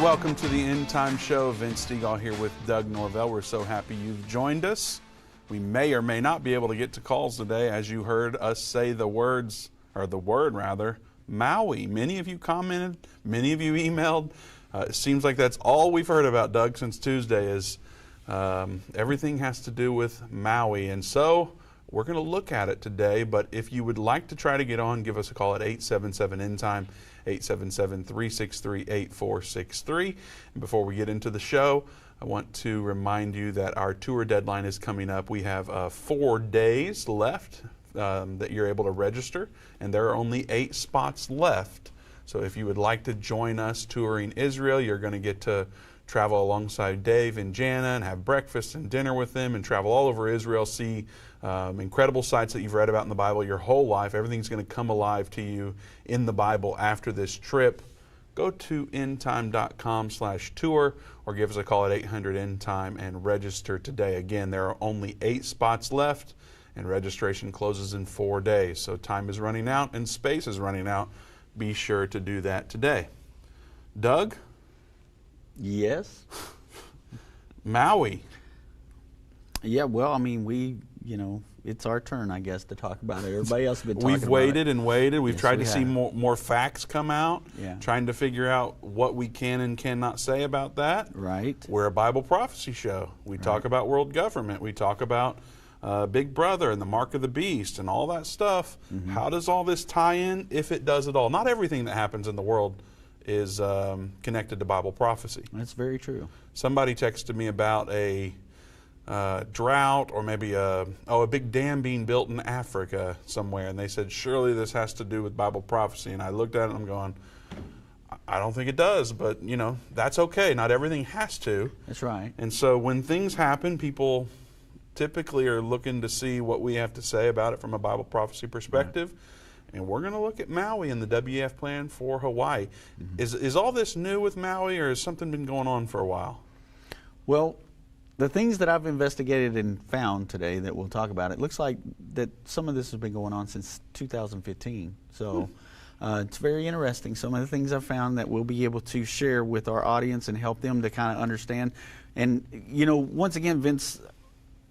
welcome to the Endtime Show. Vince Stegall here with Doug Norvell. We're so happy you've joined us. We may or may not be able to get to calls today, as you heard us say the word Maui. Many of you commented, many of you emailed. It seems like that's all we've heard about, Doug, since Tuesday is everything has to do with Maui. And so we're going to look at it today, but if you would like to try to get on, give us a call at 877-ENDTIME, 877-363-8463. And before we get into the show, I want to remind you that our tour deadline is coming up. We have 4 days left that you're able to register, and there are only 8 spots left. So if you would like to join us touring Israel, you're going to get to travel alongside Dave and Jana and have breakfast and dinner with them and travel all over Israel, see incredible sites that you've read about in the Bible your whole life. Everything's going to come alive to you in the Bible after this trip. Go to endtime.com/tour or give us a call at 800-ENDTIME and register today. Again, there are only 8 spots left and registration closes in 4 days. So time is running out and space is running out. Be sure to do that today. Doug? Yes? Maui. Yeah, well, I mean, it's our turn, I guess, to talk about it. Everybody else has been talking about it. We've waited and waited. We've Yes, tried we to see have. more facts come out, Yeah. trying to figure out what we can and cannot say about that. Right. We're a Bible prophecy show. We talk about world government. We talk about Big Brother and the mark of the beast and all that stuff. Mm-hmm. How does all this tie in, if it does at all? Not everything that happens in the world is connected to Bible prophecy. That's very true. Somebody texted me about a drought or maybe a big dam being built in Africa somewhere, and they said, surely this has to do with Bible prophecy. And I looked at it and I'm going, I don't think it does, but that's okay. Not everything has to. That's right. And so when things happen, people typically are looking to see what we have to say about it from a Bible prophecy perspective. Right. And we're going to look at Maui and the WEF plan for Hawaii. Mm-hmm. Is all this new with Maui, or has something been going on for a while? Well, the things that I've investigated and found today that we'll talk about, it looks like that some of this has been going on since 2015. So it's very interesting. Some of the things I've found that we'll be able to share with our audience and help them to kind of understand. And, once again, Vince,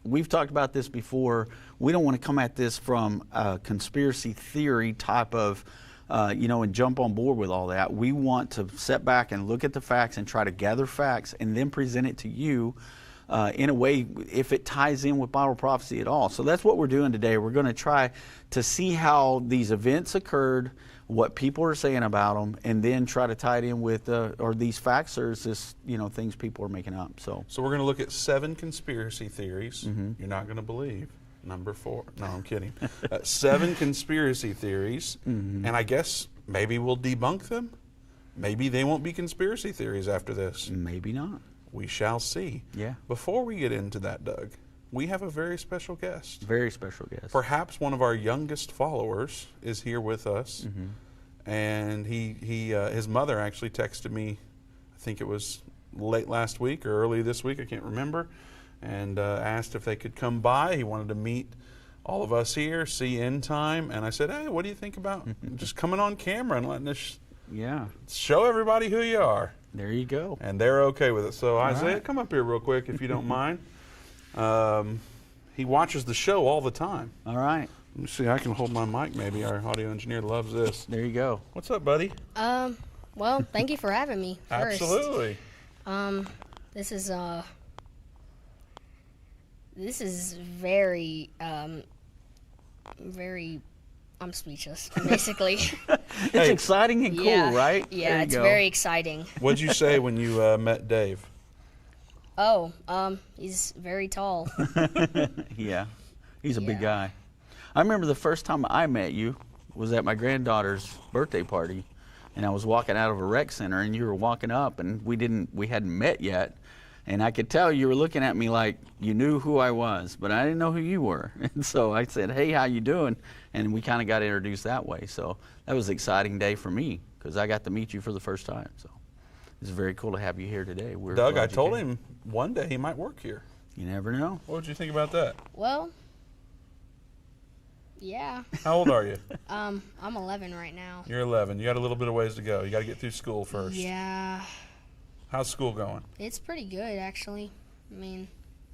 we've talked about this before. We don't want to come at this from a conspiracy theory type of, and jump on board with all that. We want to sit back and look at the facts and try to gather facts and then present it to you in a way if it ties in with Bible prophecy at all. So that's what we're doing today. We're going to try to see how these events occurred, what people are saying about them, and then try to tie it in with, are these facts or is this, things people are making up. So we're going to look at 7 conspiracy theories you're not going to believe. Number 4. No, I'm kidding. 7 conspiracy theories, and I guess maybe we'll debunk them. Maybe they won't be conspiracy theories after this. Maybe not. We shall see. Yeah. Before we get into that, Doug, we have a very special guest. Very special guest. Perhaps one of our youngest followers is here with us, and his mother actually texted me, I think it was late last week or early this week, I can't remember, and asked if they could come by. He wanted to meet all of us here, see Endtime, and I said, hey, what do you think about just coming on camera and letting us show everybody who you are? There you go. And they're okay with it. So Isaiah, right. come up here real quick if you don't mind. He watches the show all the time. All right. Let me see, I can hold my mic maybe. Our audio engineer loves this. There you go. What's up, buddy? Well, thank you for having me first. Absolutely. This is very, I'm speechless, basically. It's exciting and cool, right? Yeah, it's very exciting. What'd you say when you met Dave? Oh, he's very tall. Yeah, he's a big guy. I remember the first time I met you was at my granddaughter's birthday party, and I was walking out of a rec center, and you were walking up, and we hadn't met yet, and I could tell you were looking at me like you knew who I was, but I didn't know who you were. And so I said, hey, how you doing? And we kind of got introduced that way. So that was an exciting day for me because I got to meet you for the first time. So it's very cool to have you here today. Doug, I told him one day he might work here. You never know. What would you think about that? Well, yeah. How old are you? I'm 11 right now. You're 11. You got a little bit of ways to go. You got to get through school first. Yeah. How's school going? It's pretty good, actually. I mean,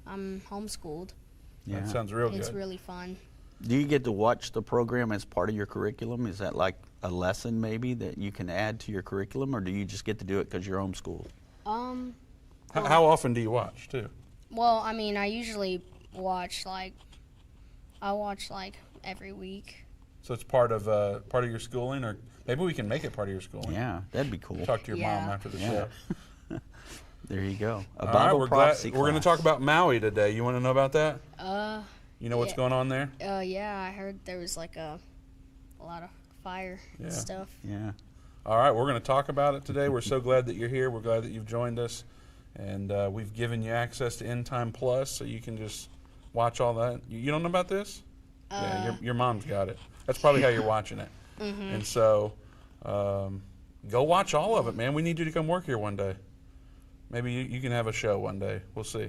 I'm homeschooled. Yeah. That sounds real It's good. really fun. Do you get to watch the program as part of your curriculum? Is that like a lesson maybe that you can add to your curriculum, or do you just get to do it because you're homeschooled? How often do you watch, too? Well, I mean, I usually watch like every week. So it's part of your schooling, or maybe we can make it part of your schooling. Yeah, that'd be cool. Talk to your Yeah. mom after the Yeah. show. There you go. A All right, Bible we're prophecy we're going to class. talk about Maui today. You want to know about that? You know what's yeah. going on there? Yeah, I heard there was like a lot of fire and stuff. Yeah. All right, we're going to talk about it today. We're so glad that you're here. We're glad that you've joined us. And we've given you access to Endtime Plus, so you can just watch all that. You don't know about this? Yeah, your mom's got it. That's probably how you're watching it. And so go watch all of it, man. We need you to come work here one day. Maybe you can have a show one day. We'll see.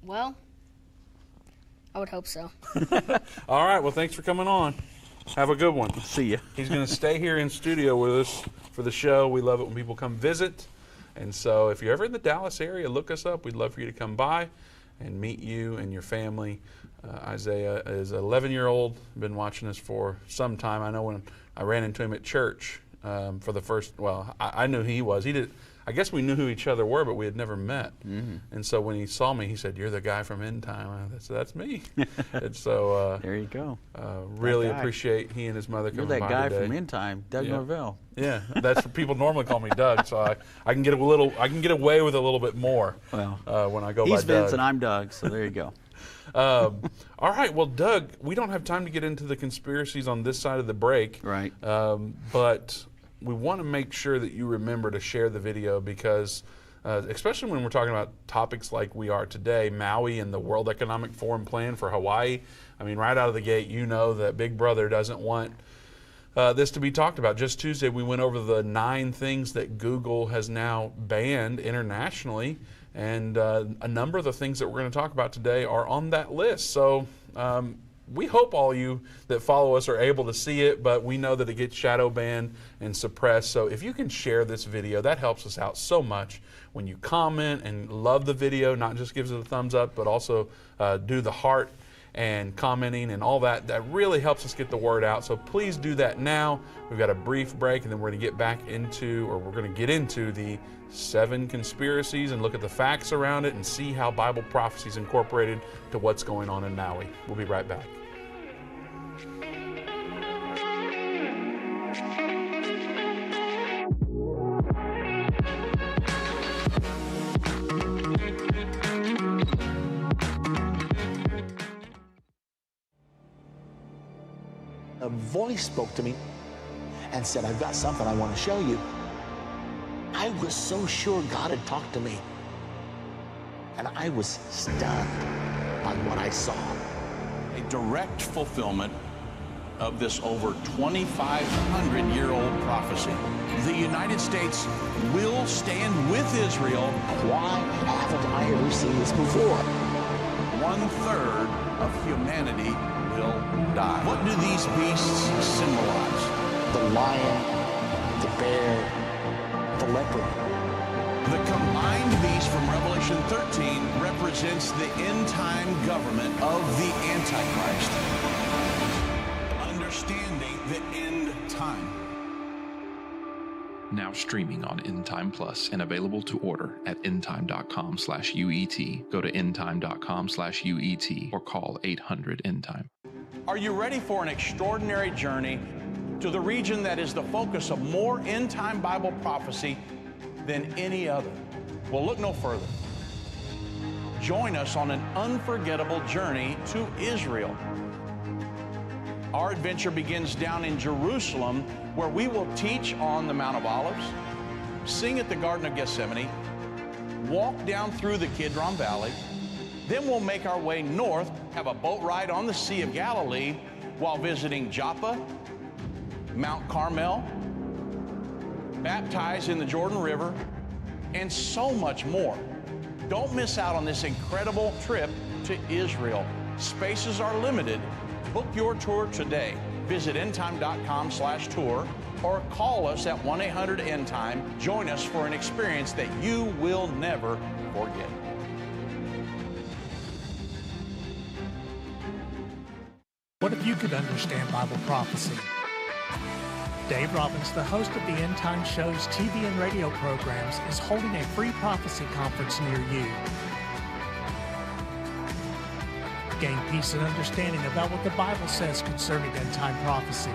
Well, I would hope so. All right, well, thanks for coming on. Have a good one. See ya. He's going to stay here in studio with us for the show. We love it when people come visit. And so if you're ever in the Dallas area, look us up. We'd love for you to come by and meet you and your family. Isaiah is an 11-year-old, been watching us for some time. I know when I ran into him at church for the first, I knew who he was. I guess we knew who each other were, but we had never met. And so when he saw me, he said, "You're the guy from Endtime." I said, "That's me." And so There you go. really That guy. appreciate he and his mother You're coming that by guy today. from Endtime, Doug Yeah. Norvell. Yeah, that's what people normally call me Doug, so I can get away with a little bit more Well, when I go he's by Doug. Vince and I'm Doug, so there you go. All right, well, Doug, we don't have time to get into the conspiracies on this side of the break. Right. But we want to make sure that you remember to share the video because, especially when we're talking about topics like we are today, Maui and the World Economic Forum plan for Hawaii. I mean, right out of the gate, you know that Big Brother doesn't want this to be talked about. Just Tuesday, we went over the 9 things that Google has now banned internationally, and a number of the things that we're going to talk about today are on that list. So we hope all you that follow us are able to see it, but we know that it gets shadow banned and suppressed. So if you can share this video, that helps us out so much. When you comment and love the video, not just gives it a thumbs up, but also do the heart and commenting and all that, that really helps us get the word out. So please do that now. We've got a brief break, and then we're going to get into the 7 conspiracies and look at the facts around it and see how Bible prophecy is incorporated to what's going on in Maui. We'll be right back. A voice spoke to me and said, "I've got something I want to show you." I was so sure God had talked to me. And I was stunned by what I saw. A direct fulfillment of this over 2,500-year-old prophecy. The United States will stand with Israel. Why haven't I ever seen this before? 1/3 of humanity will die. What do these beasts symbolize? The lion, the bear, the leopard. The combined beast from Revelation 13 represents the end-time government of the Antichrist. Understanding the end time. Now streaming on Endtime Plus and available to order at endtime.com/UET. Go to endtime.com/UET or call 800-ENDTIME. Are you ready for an extraordinary journey to the region that is the focus of more end-time Bible prophecy than any other? Well, look no further. Join us on an unforgettable journey to Israel. Our adventure begins down in Jerusalem, where we will teach on the Mount of Olives, sing at the Garden of Gethsemane, walk down through the Kidron Valley. Then we'll make our way north, have a boat ride on the Sea of Galilee while visiting Joppa, Mount Carmel, baptize in the Jordan River, and so much more. Don't miss out on this incredible trip to Israel. Spaces are limited. Book your tour today. Visit endtime.com/tour or call us at 1-800-ENDTIME. Join us for an experience that you will never forget. What if you could understand Bible prophecy? Dave Robbins, the host of the End Time Show's TV and radio programs, is holding a free prophecy conference near you. Gain peace and understanding about what the Bible says concerning end time prophecy.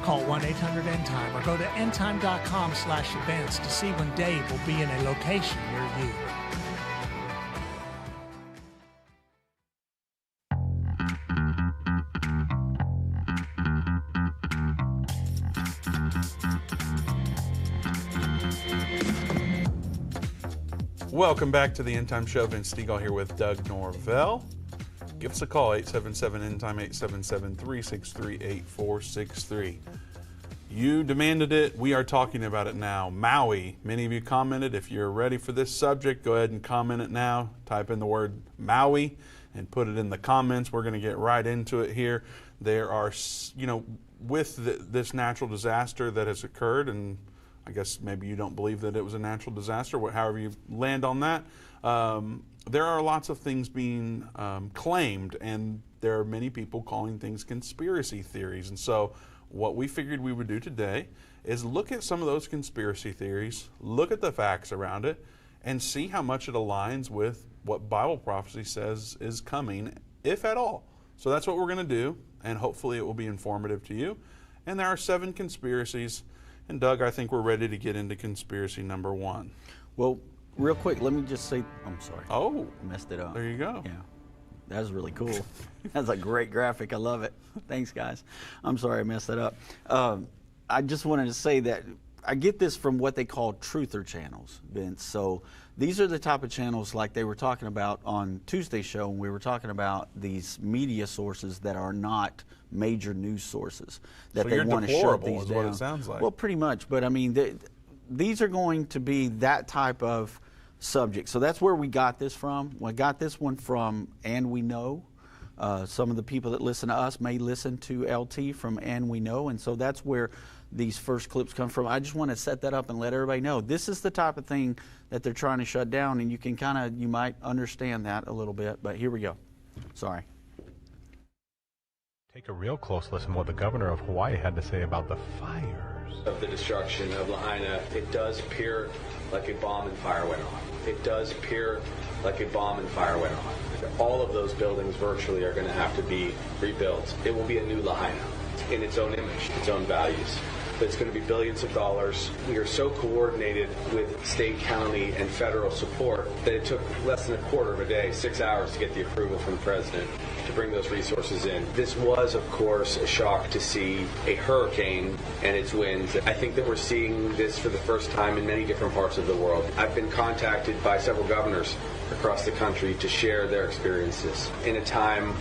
Call 1-800-ENDTIME or go to endtime.com/events to see when Dave will be in a location near you. Welcome back to the End Time Show. Vince Stegall here with Doug Norvell. Give us a call, 877-END-TIME, 877-363-8463. You demanded it. We are talking about it now. Maui. Many of you commented. If you're ready for this subject, go ahead and comment it now. Type in the word Maui and put it in the comments. We're going to get right into it here. There are, with this natural disaster that has occurred, and I guess maybe you don't believe that it was a natural disaster, however you land on that. There are lots of things being claimed, and there are many people calling things conspiracy theories. And so what we figured we would do today is look at some of those conspiracy theories, look at the facts around it, and see how much it aligns with what Bible prophecy says is coming, if at all. So that's what we're going to do, and hopefully it will be informative to you. And there are 7 conspiracies. And Doug, I think we're ready to get into conspiracy number 1. Well, real quick, let me just say, I'm sorry. Oh, I messed it up. there you go. Yeah, that was really cool. That's a great graphic. I love it. Thanks, guys. I'm sorry I messed that up. I just wanted to say that I get this from what they call truther channels, Vince. So these are the type of channels like they were talking about on Tuesday's show, and we were talking about these media sources that are not major news sources that So they you're want to shut deplorable these is down. what it sounds like. Well, pretty much. But I mean, these are going to be that type of subject. So that's where we got this from. We got this one from And We Know. Some of the people that listen to us may listen to LT from And We Know, and so that's where these first clips come from. I just want to set that up and let everybody know this is the type of thing that they're trying to shut down, and you might understand that a little bit, but here we go. Sorry. Take a real close listen to what the governor of Hawaii had to say about the fires. Of the destruction of Lahaina, it does appear like a bomb and fire went off. It does appear like a bomb and fire went off. All of those buildings virtually are going to have to be rebuilt. It will be a new Lahaina in its own image, its own values. But it's going to be billions of dollars. We are so coordinated with state, county, and federal support that it took less than a quarter of a day, 6 hours, to get the approval from the president to bring those resources in. This was, of course, a shock to see a hurricane and its winds. I think that we're seeing this for the first time in many different parts of the world. I've been contacted by several governors across the country to share their experiences in a time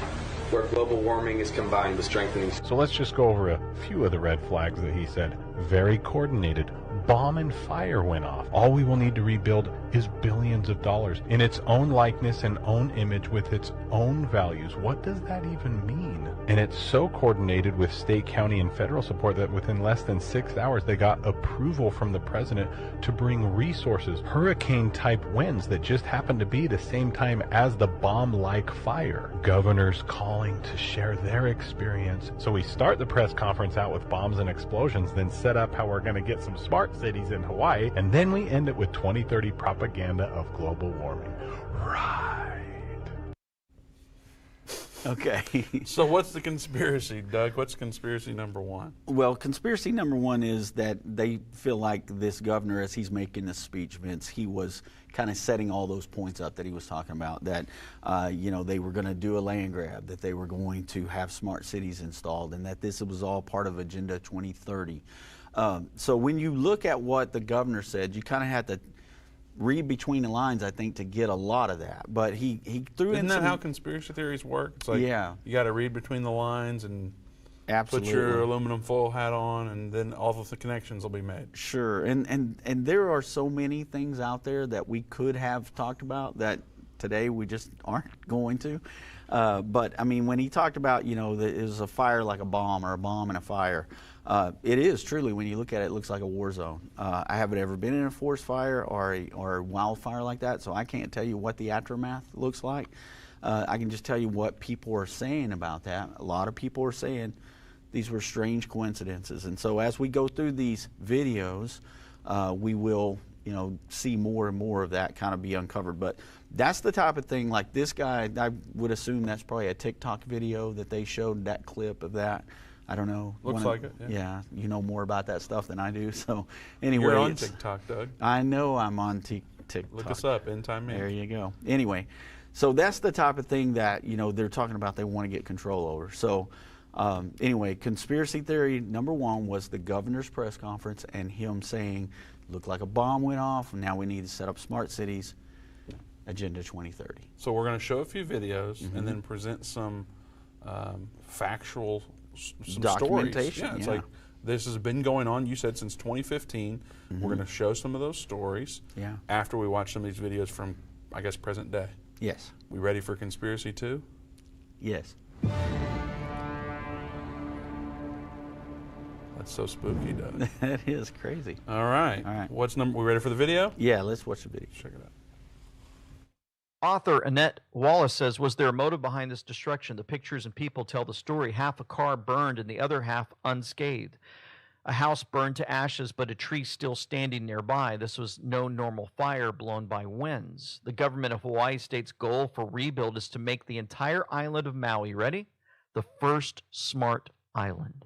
where global warming is combined with strengthening. So let's just go over a few of the red flags that he said. Very coordinated. Bomb and fire went off. All we will need to rebuild is billions of dollars in its own likeness and own image with its own values. What does that even mean? And it's so coordinated with state, county, and federal support that within less than 6 hours they got approval from the president to bring resources, hurricane-type winds that just happened to be the same time as the bomb-like fire. Governors calling to share their experience. So we start the press conference out with bombs and explosions, then set up how we're going to get some smart cities in Hawaii, and then we end it with 2030 propaganda of global warming. Right. Okay. So what's the conspiracy, Doug? What's conspiracy number 1? Well, conspiracy number 1 is that they feel like this governor, as he's making this speech, Vince, he was kind of setting all those points up that he was talking about, that, they were going to do a land grab, that they were going to have smart cities installed, and that this was all part of Agenda 2030. So when you look at what the governor said, you kind of had to read between the lines, I think, to get a lot of that. But he threw in some... Isn't that how conspiracy theories work? It's like, yeah, you got to read between the lines and absolutely put your aluminum foil hat on, and then all of the connections will be made. Sure, and there are so many things out there that we could have talked about that today we just aren't going to. But I mean, when he talked about, you know, that it was a fire like a bomb, or a bomb and a fire, it is truly, when you look at it, it looks like a war zone. I haven't ever been in a forest fire or a wildfire like that, so I can't tell you what the aftermath looks like. I can just tell you what people are saying about that. A lot of people are saying these were strange coincidences. And so as we go through these videos, we will, you know, see more and more of that kind of be uncovered. But that's the type of thing, like this guy, I would assume that's probably a TikTok video that they showed, that clip of that. I don't know. Looks like it, yeah. Yeah, you know more about that stuff than I do. So anyway. You're on TikTok, Doug. I know I'm on TikTok. Look us up, Endtime. There you go. Anyway, so that's the type of thing that, you know, they're talking about they want to get control over. So anyway, conspiracy theory number one was the governor's press conference and him saying, looked like a bomb went off, and now we need to set up smart cities, Agenda 2030. So we're going to show a few videos and then present some factual some documentation. Stories. Yeah, it's like this has been going on, you said, since 2015. We're going to show some of those stories after we watch some of these videos from, I guess, present day. Yes. We ready for Conspiracy 2? Yes. That's so spooky, Doug. That is crazy. All right. All right. What's number? We ready for the video? Yeah, let's watch the video. Check it out. Author Annette Wallace says, was there a motive behind this destruction? The pictures and people tell the story. Half a car burned and the other half unscathed. A house burned to ashes, but a tree still standing nearby. This was no normal fire blown by winds. The government of Hawaii state's goal for rebuild is to make the entire island of Maui, ready? The first smart island.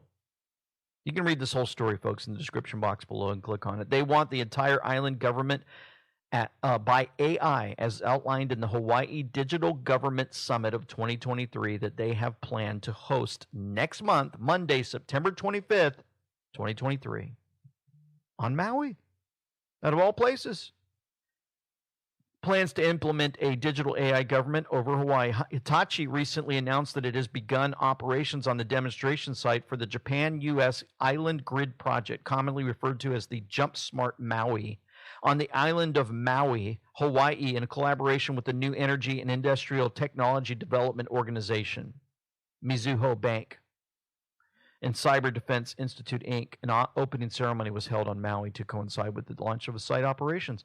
You can read this whole story, folks, in the description box below and click on it. They want the entire island government by AI, as outlined in the Hawaii Digital Government Summit of 2023 that they have planned to host next month, Monday, September 25th, 2023, on Maui, out of all places. Plans to implement a digital AI government over Hawaii. Hitachi recently announced that it has begun operations on the demonstration site for the Japan-U.S. Island Grid Project, commonly referred to as the Jump Smart Maui, on the island of Maui, Hawaii, in collaboration with the New Energy and Industrial Technology Development Organization, Mizuho Bank, and Cyber Defense Institute, Inc. An opening ceremony was held on Maui to coincide with the launch of the site operations.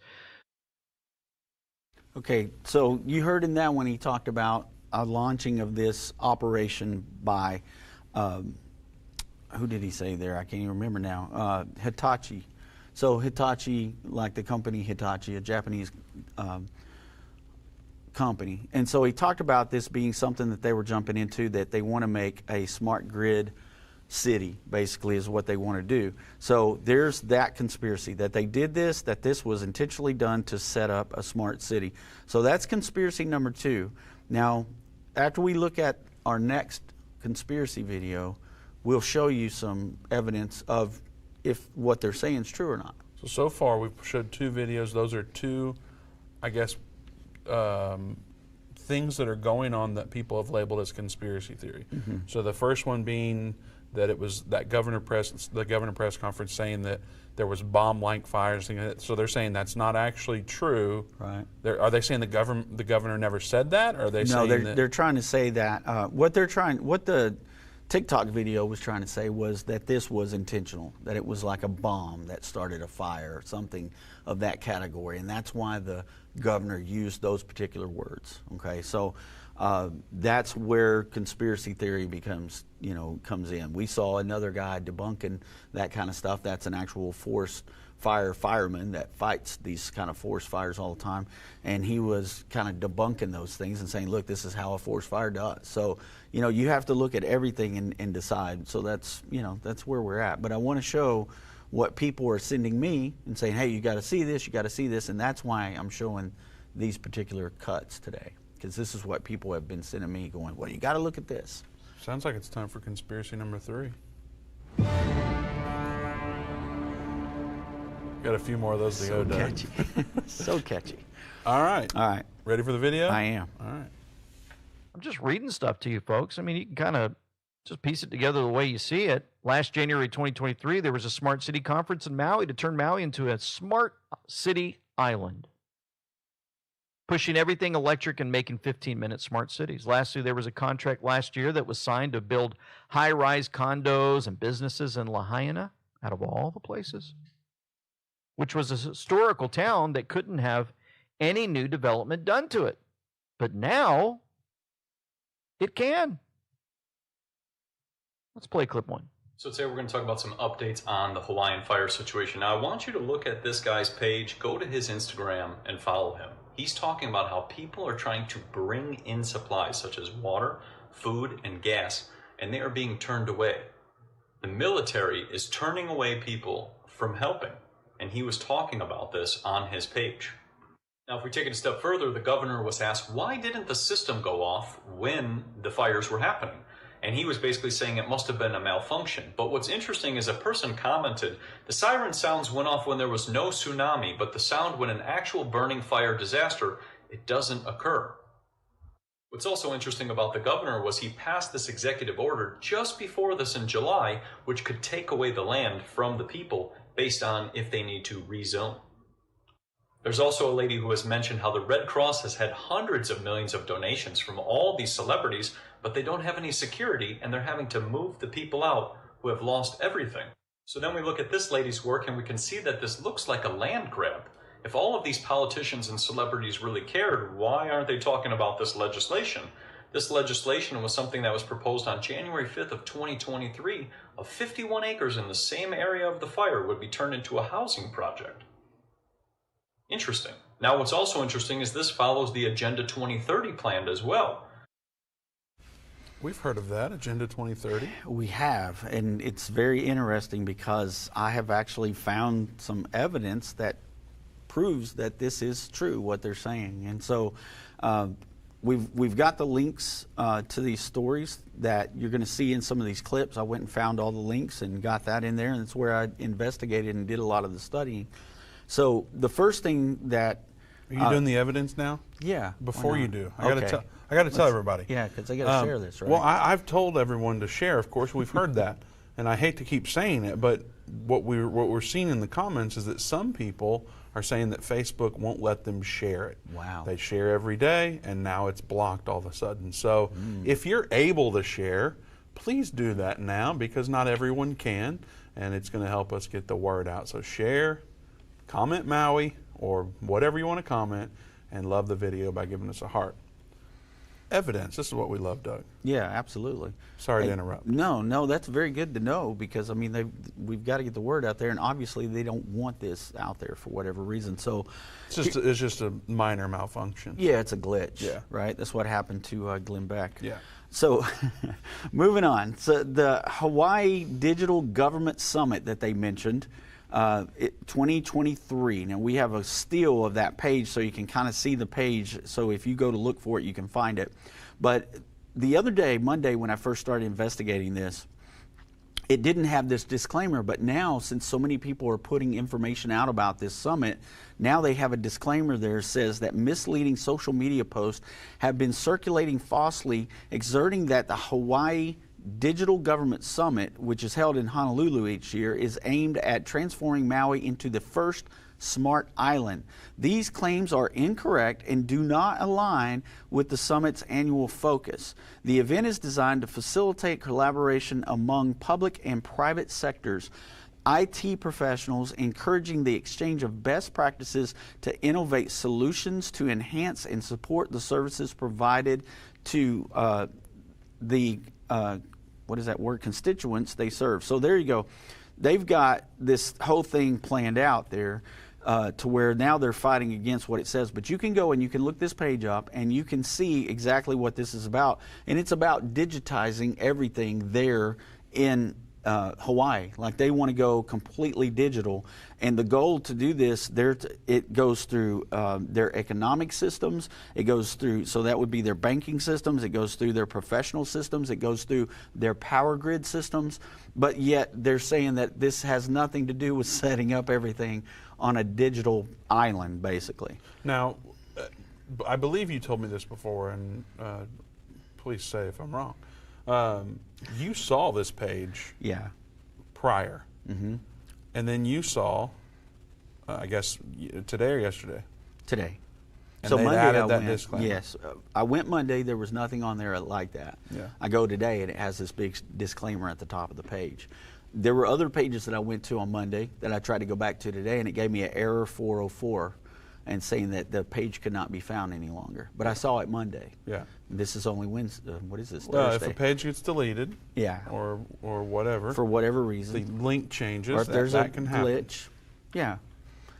Okay, so you heard in that when he talked about a launching of this operation by, who did he say there? I can't even remember now. Hitachi. So Hitachi, like the company Hitachi, a Japanese company. And so he talked about this being something that they were jumping into, that they want to make a smart grid city, basically, is what they want to do. So there's that conspiracy, that they did this, that this was intentionally done to set up a smart city. So that's conspiracy number two. Now, after we look at our next conspiracy video, we'll show you some evidence of if what they're saying is true or not. So far we've showed two videos. Those are two, I guess, things that are going on that people have labeled as conspiracy theory. So the first one being that it was that the governor press conference saying that there was bomb-like fires. So they're saying that's not actually true. Right. Are they saying the governor never said that? Or are they saying that? They're trying to say that what the TikTok video was trying to say was that this was intentional, that it was like a bomb that started a fire, something of that category, and that's why the governor used those particular words. Okay, so that's where conspiracy theory comes in. We saw another guy debunking that kind of stuff. That's an actual forest fireman that fights these kind of forest fires all the time, and he was kind of debunking those things and saying, look, this is how a forest fire does. So you have to look at everything and decide. So that's where we're at. But I want to show what people are sending me and saying, hey, you got to see this, you got to see this, and that's why I'm showing these particular cuts today, because this is what people have been sending me, going, well, you got to look at this. Sounds like it's time for conspiracy number 3. Got a few more of those to go, Doug. Catchy. So catchy. All right. Ready for the video? I am. All right. I'm just reading stuff to you, folks. I mean, you can kind of just piece it together the way you see it. Last January 2023, there was a smart city conference in Maui to turn Maui into a smart city island. pushing everything electric and making 15-minute smart cities. Lastly, there was a contract last year that was signed to build high-rise condos and businesses in Lahaina, out of all the places, which was a historical town that couldn't have any new development done to it. But now it can. Let's play clip 1. So today we're going to talk about some updates on the Hawaiian fire situation. Now I want you to look at this guy's page, go to his Instagram and follow him. He's talking about how people are trying to bring in supplies such as water, food, and gas, and they are being turned away. The military is turning away people from helping, and he was talking about this on his page. Now, if we take it a step further, the governor was asked, why didn't the system go off when the fires were happening? And he was basically saying it must have been a malfunction. But what's interesting is a person commented, the siren sounds went off when there was no tsunami, but the sound when an actual burning fire disaster, it doesn't occur. What's also interesting about the governor was he passed this executive order just before this in July, which could take away the land from the people based on if they need to rezone. There's also a lady who has mentioned how the Red Cross has had hundreds of millions of donations from all these celebrities, but they don't have any security and they're having to move the people out who have lost everything. So then we look at this lady's work and we can see that this looks like a land grab. If all of these politicians and celebrities really cared, why aren't they talking about this legislation? This legislation was something that was proposed on January 5th of 2023 of 51 acres in the same area of the fire would be turned into a housing project. Interesting. Now what's also interesting is this follows the Agenda 2030 plan as well. We've heard of that, Agenda 2030. We have, and it's very interesting because I have actually found some evidence that proves that this is true, what they're saying. And so we've got the links to these stories that you're going to see in some of these clips. I went and found all the links and got that in there, and it's where I investigated and did a lot of the studying. So the first thing that... Are you doing the evidence now? Yeah. Before you do, I got to tell everybody. Yeah, because they got to share this, right? Well, I've told everyone to share. Of course, we've heard that, and I hate to keep saying it, but what we're seeing in the comments is that some people are saying that Facebook won't let them share it. Wow. They share every day, and now it's blocked all of a sudden. So if you're able to share, please do that now because not everyone can, and it's going to help us get the word out. So share. Comment Maui or whatever you want to comment, and love the video by giving us a heart. Evidence, this is what we love, Doug. Yeah, absolutely. Sorry to interrupt. No, that's very good to know because, I mean, we've got to get the word out there, and obviously they don't want this out there for whatever reason. So it's just a minor malfunction. Yeah, it's a glitch, yeah. Right? That's what happened to Glenn Beck. Yeah. So moving on. So the Hawaii Digital Government Summit that they mentioned, 2023. Now we have a steal of that page so you can kind of see the page. So if you go to look for it, you can find it. But the other day, Monday, when I first started investigating this, it didn't have this disclaimer. But now, since so many people are putting information out about this summit, now they have a disclaimer there that says that misleading social media posts have been circulating falsely, exerting that the Hawaii Digital Government Summit, which is held in Honolulu each year, is aimed at transforming Maui into the first smart island. These claims are incorrect and do not align with the summit's annual focus. The event is designed to facilitate collaboration among public and private sectors, IT professionals, encouraging the exchange of best practices to innovate solutions to enhance and support the services provided to constituents they serve. So there you go. They've got this whole thing planned out there to where now they're fighting against what it says. But you can go and you can look this page up and you can see exactly what this is about. And it's about digitizing everything there in Hawaii. Like they want to go completely digital. And the goal to do this, it goes through their economic systems. It goes through, so that would be their banking systems. It goes through their professional systems. It goes through their power grid systems. But yet they're saying that this has nothing to do with setting up everything on a digital island, basically. Now, I believe you told me this before, and please say if I'm wrong. You saw this page prior. Mm-hmm. And then you saw, I guess, today or yesterday? Today. And So they'd Monday added I that went. disclaimer. Yes, I went Monday. There was nothing on there like that. Yeah. I go today and it has this big disclaimer at the top of the page. There were other pages that I went to on Monday that I tried to go back to today, and it gave me an error 404, and saying that the page could not be found any longer. But I saw it Monday. Yeah. This is only Wednesday. What is this? Well, Thursday. if a page gets deleted, Yeah. or whatever, For whatever the reason, link changes, or if there's that a can happen. glitch. Yeah.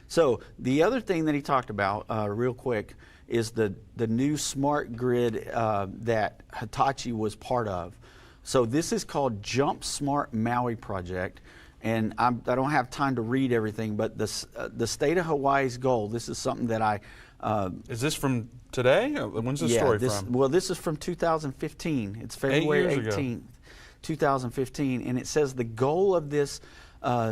So the other thing that he talked about, real quick, is the new smart grid that Hitachi was part of. So this is called Jump Smart Maui Project, and I don't have time to read everything, but the state of Hawaii's goal. This is something that I. Is this from today? When's the story from? Well, this is from 2015. It's February 8 years 18th, 2015, and it says the goal of this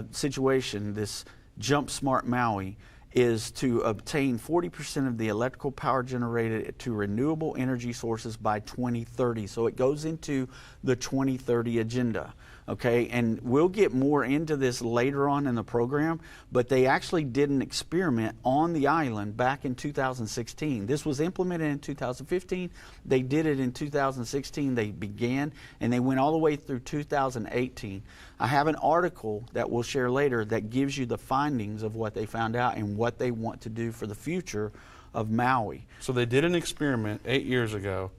situation, this Jump Smart Maui, is to obtain 40% of the electrical power generated to renewable energy sources by 2030. So it goes into the 2030 agenda. Okay, and we'll get more into this later on in the program, but they actually did an experiment on the island back in 2016. This was implemented in 2015. They did it in 2016. They began, and they went all the way through 2018. I have an article that we'll share later that gives you the findings of what they found out and what they want to do for the future of Maui. So they did an experiment 8 years ago,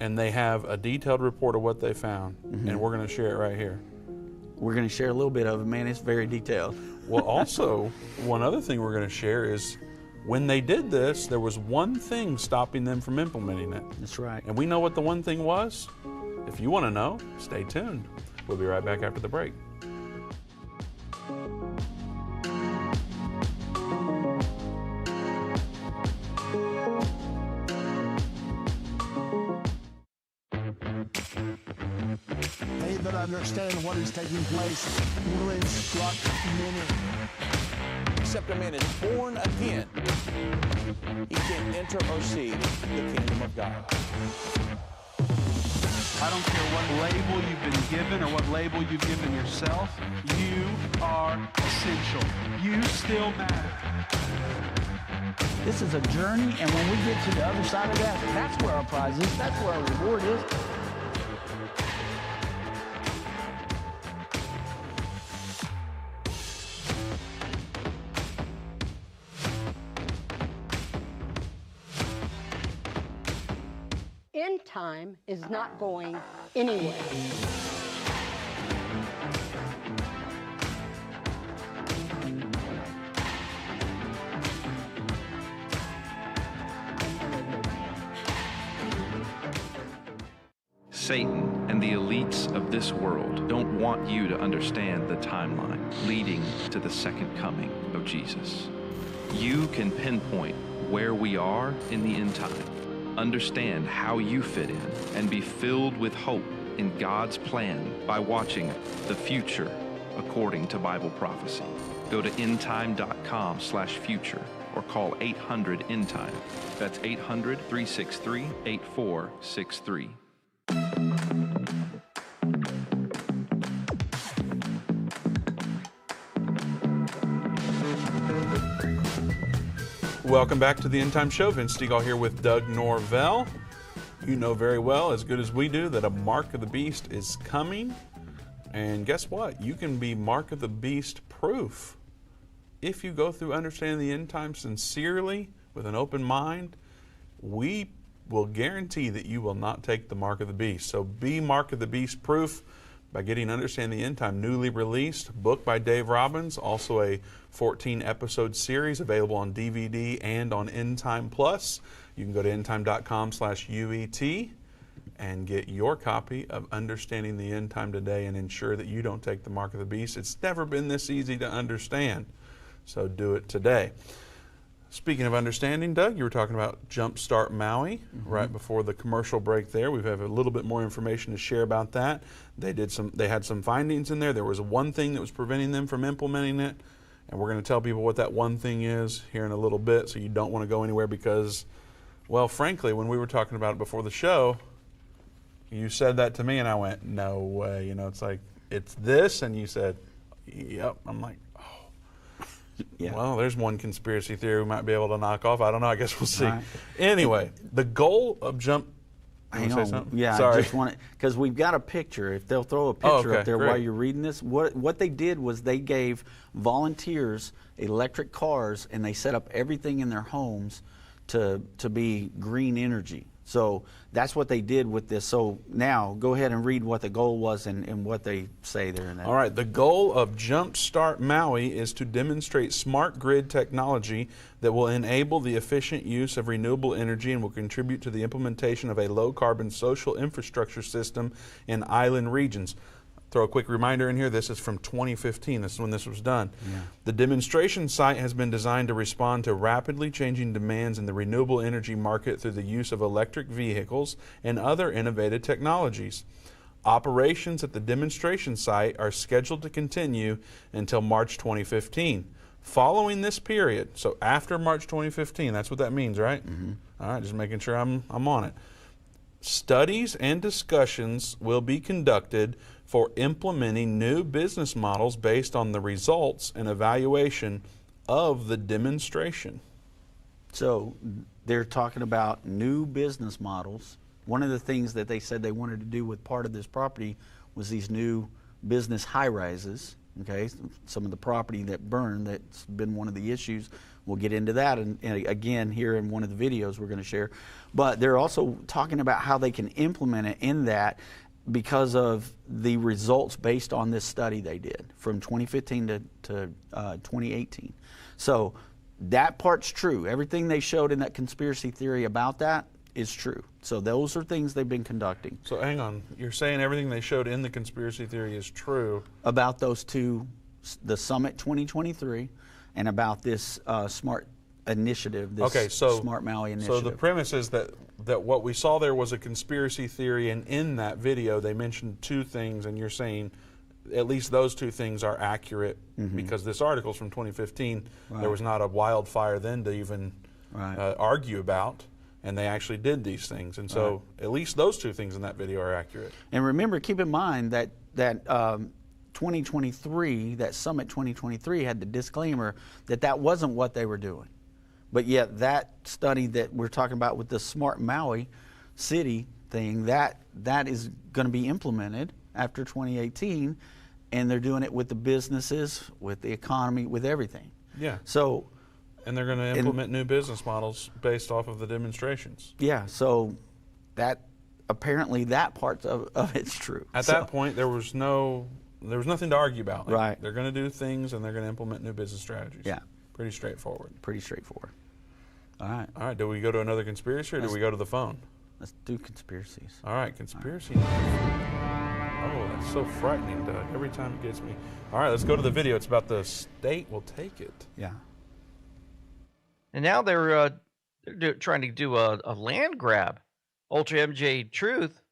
and they have a detailed report of what they found, and we're going to share it right here. We're going to share a little bit of it, man. It's very detailed. Well, also, one other thing we're going to share is when they did this, there was one thing stopping them from implementing it. That's right. And we know what the one thing was. If you want to know, stay tuned. We'll be right back after the break. They that understand what is taking place will instruct many. Except a man is born again, he can enter or see the kingdom of God. I don't care what label you've been given or what label you've given yourself, you are essential. You still matter. This is a journey, and when we get to the other side of that, that's where our prize is. That's where our reward is. Endtime is not going anywhere. Satan and the elites of this world don't want you to understand the timeline leading to the second coming of Jesus. You can pinpoint where we are in the end time, understand how you fit in, and be filled with hope in God's plan by watching The Future According to Bible Prophecy. Go to endtime.com/future or call 800-ENDTIME. That's 800-363-8463. Welcome back to the End Time Show. Vince Stegall here with Doug Norvell. You know very well, as good as we do, that a Mark of the Beast is coming. And guess what? You can be Mark of the Beast proof. If you go through understanding the end time sincerely, with an open mind, we will guarantee that you will not take the Mark of the Beast. So be Mark of the Beast proof by getting Understanding the End Time, newly released, book by Dave Robbins, also a 14-episode series available on DVD and on Endtime Plus. You can go to endtime.com/UET and get your copy of Understanding the End Time today and ensure that you don't take the Mark of the Beast. It's never been this easy to understand, so do it today. Speaking of understanding, Doug, you were talking about Jumpstart Maui right before the commercial break there. We have a little bit more information to share about that. They had some findings in there. There was one thing that was preventing them from implementing it, and we're going to tell people what that one thing is here in a little bit, so you don't want to go anywhere because, well, frankly, when we were talking about it before the show, you said that to me, and I went, no way. You know, it's like, it's this, and you said, yep. I'm like, oh. Yeah. Well, there's one conspiracy theory we might be able to knock off. I don't know. I guess we'll see. All right. Anyway, the goal of jump. Hang Say on. something? Yeah, Sorry. I just want to, because we've got a picture. If they'll throw a picture okay, up there great. while you're reading this, what they did was they gave volunteers electric cars, and they set up everything in their homes to be green energy. So that's what they did with this. So now go ahead and read what the goal was and what they say there in that. All right, the goal of Jumpstart Maui is to demonstrate smart grid technology that will enable the efficient use of renewable energy and will contribute to the implementation of a low-carbon social infrastructure system in island regions. Throw a quick reminder in here, this is from 2015, this is when this was done. Yeah. The demonstration site has been designed to respond to rapidly changing demands in the renewable energy market through the use of electric vehicles and other innovative technologies. Operations at the demonstration site are scheduled to continue until March 2015. Following this period, so after March 2015, that's what that means, right? Mm-hmm. All right, just making sure I'm on it. Studies and discussions will be conducted for implementing new business models based on the results and evaluation of the demonstration. So they're talking about new business models. One of the things that they said they wanted to do with part of this property was these new business high-rises. Okay, some of the property that burned, that's been one of the issues. We'll get into that and again here in one of the videos we're going to share. But they're also talking about how they can implement it in that because of the results based on this study they did from 2015 to 2018. So that part's true. Everything they showed in that conspiracy theory about that is true. So those are things they've been conducting. So hang on, you're saying everything they showed in the conspiracy theory is true? About those two, the Summit 2023 and about this SMART initiative, this Smart Maui initiative. So the premise is that what we saw there was a conspiracy theory, and in that video they mentioned two things, and you're saying at least those two things are accurate because this article's from 2015. Right. There was not a wildfire then to even argue about, and they actually did these things. And so at least those two things in that video are accurate. And remember, keep in mind that 2023, that Summit 2023 had the disclaimer that that wasn't what they were doing. But yet that study that we're talking about with the Smart Maui City thing, that is going to be implemented after 2018, and they're doing it with the businesses, with the economy, with everything. Yeah. So, and they're going to implement new business models based off of the demonstrations. Yeah, so that apparently that part of it's true. At that point, there was nothing to argue about. Like, right. They're going to do things, and they're going to implement new business strategies. Yeah. Pretty straightforward. Pretty straightforward. All right. All right, do we go to another conspiracy, or do we go to the phone? Let's do conspiracies. All right, conspiracy. Oh, that's so frightening, Doug. Every time it gets me. All right, let's go to the video. It's about the state will take it. Yeah. And now they're trying to do a land grab. Ultra MJ Truth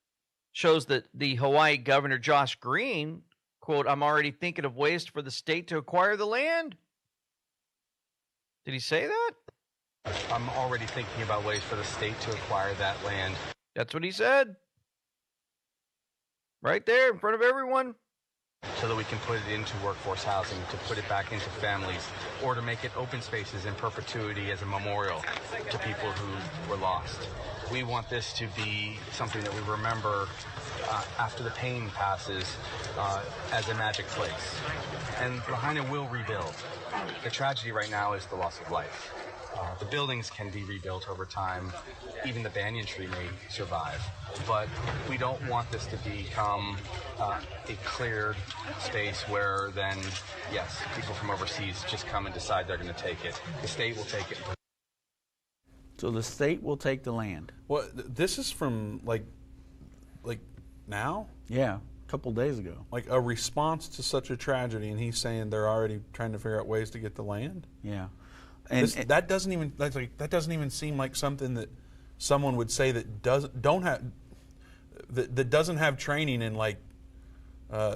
shows that the Hawaii Governor Josh Green, quote, "I'm already thinking of ways for the state to acquire the land." Did he say that? I'm already thinking about ways for the state to acquire that land. That's what he said. Right there in front of everyone. So that we can put it into workforce housing, to put it back into families, or to make it open spaces in perpetuity as a memorial to people who were lost. We want this to be something that we remember after the pain passes as a magic place. And Lahaina will rebuild. The tragedy right now is the loss of life. The buildings can be rebuilt over time. Even the banyan tree may survive. But we don't want this to become a cleared space where then, yes, people from overseas just come and decide they're going to take it. The state will take it. So the state will take the land. Well, this is from like now? Yeah, a couple days ago. Like a response to such a tragedy, and he's saying they're already trying to figure out ways to get the land? Yeah. And that doesn't even seem like something that someone would say that doesn't have training in like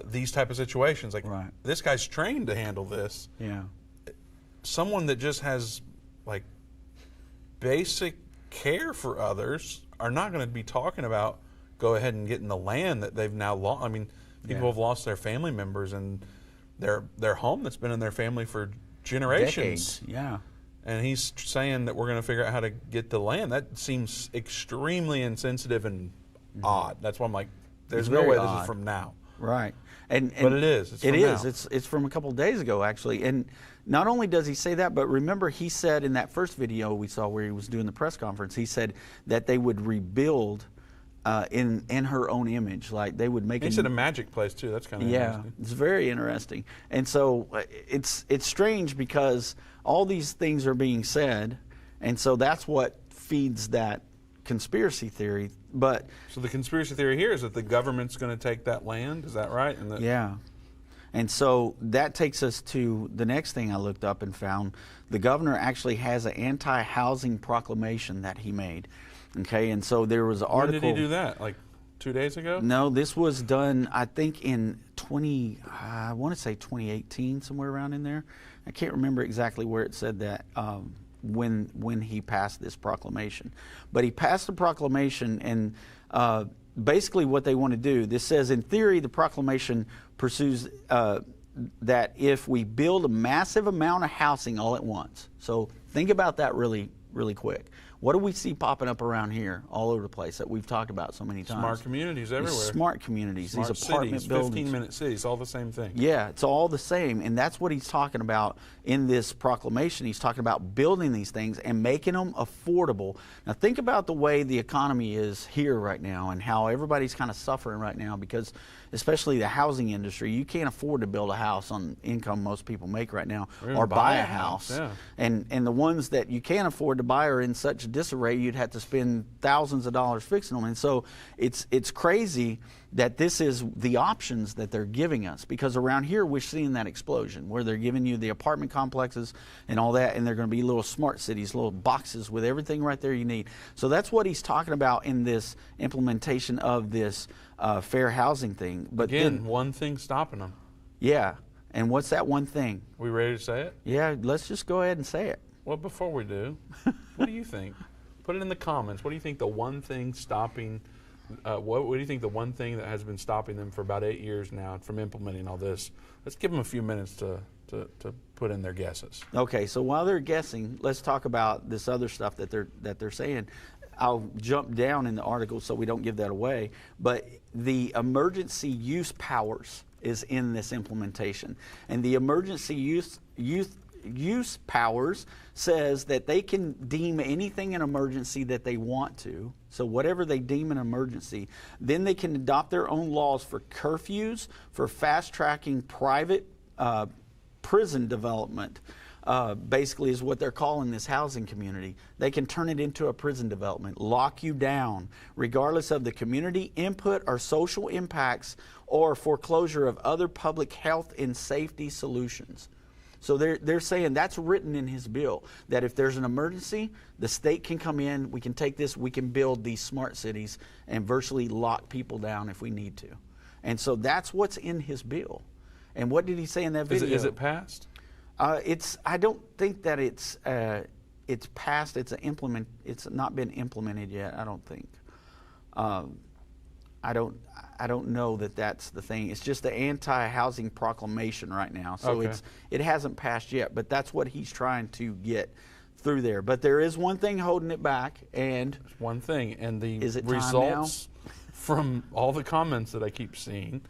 these type of situations. Like this guy's trained to handle this. Yeah. Someone that just has like basic care for others are not going to be talking about go ahead and getting the land that they've now lost. I mean, people have lost their family members and their home that's been in their family for generations. Decades, yeah. And he's saying that we're going to figure out how to get the land. That seems extremely insensitive and odd. That's why I'm like, there's no way this is from now. Right. And but it is. It's from now. It's from a couple of days ago, actually. And not only does he say that, but remember he said in that first video we saw where he was doing the press conference, he said that they would rebuild in her own image, like they would make. He said a magic place too. That's kind of interesting. It's very interesting. And so it's strange because all these things are being said, and so that's what feeds that conspiracy theory. But so the conspiracy theory here is that the government's going to take that land. Is that right? And yeah. And so that takes us to the next thing I looked up and found. The governor actually has an anti-housing proclamation that he made. Okay, and so there was an article. When did he do that? Like 2 days ago? No, this was done, I think, in I want to say 2018, somewhere around in there. I can't remember exactly where it said that when he passed this proclamation. But he passed the proclamation, and basically what they want to do, this says, in theory, the proclamation pursues that if we build a massive amount of housing all at once. So think about that really, really quick. What do we see popping up around here all over the place that we've talked about so many times? Smart communities everywhere. These smart communities, smart these apartment cities, buildings. 15-minute cities, all the same thing. Yeah, it's all the same. And that's what he's talking about in this proclamation. He's talking about building these things and making them affordable. Now think about the way the economy is here right now and how everybody's kind of suffering right now because especially the housing industry, you can't afford to build a house on income most people make right now or buy a house. Yeah. And the ones that you can't afford to buy are in such disarray you'd have to spend thousands of dollars fixing them. And so it's crazy that this is the options that they're giving us, because around here we're seeing that explosion where they're giving you the apartment complexes and all that, and they're going to be little smart cities, little boxes with everything right there you need. So that's what he's talking about in this implementation of this fair housing thing. But again, then, one thing stopping them. Yeah. And what's that one thing? We ready to say it? Yeah, let's just go ahead and say it. Well, before we do, what do you think? Put it in the comments. What do you think the one thing stopping, what do you think the one thing that has been stopping them for about 8 years now from implementing all this? Let's give them a few minutes to put in their guesses. Okay, so while they're guessing, let's talk about this other stuff that they're saying. I'll jump down in the article so we don't give that away, but the emergency use powers is in this implementation. And the emergency use powers says that they can deem anything an emergency that they want to. So whatever they deem an emergency, then they can adopt their own laws for curfews, for fast-tracking private prison development. Basically is what they're calling this housing community. They can turn it into a prison development, lock you down, regardless of the community input or social impacts or foreclosure of other public health and safety solutions. So they're saying that's written in his bill, that if there's an emergency, the state can come in, we can take this, we can build these smart cities and virtually lock people down if we need to. And so that's what's in his bill. And what did he say in that video? Is it passed? I don't think that it's passed. It's not been implemented yet. I don't think. I don't know that that's the thing. It's just the anti-housing proclamation right now. So okay. It hasn't passed yet. But that's what he's trying to get through there. But there is one thing holding it back, and one thing, and the is it results from all the comments that I keep seeing.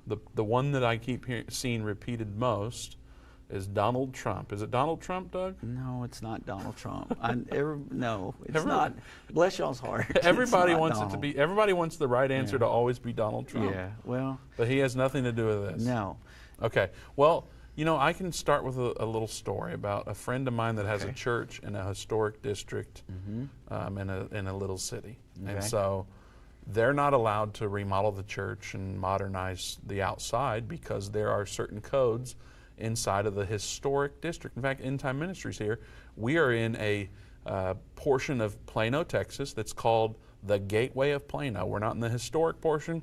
The one that I keep seeing repeated most is Donald Trump. Is it Donald Trump, Doug? No, it's not Donald Trump. No, it's not. Bless y'all's heart. Everybody wants it to be. Everybody wants the right answer to always be Donald Trump. Yeah, well. But he has nothing to do with this. No. Okay. Well, you know, I can start with a little story about a friend of mine that has a church in a historic district in a little city. Okay. And so they're not allowed to remodel the church and modernize the outside because there are certain codes inside of the historic district. In fact, Endtime Ministries here, we are in a portion of Plano, Texas that's called the Gateway of Plano. We're not in the historic portion.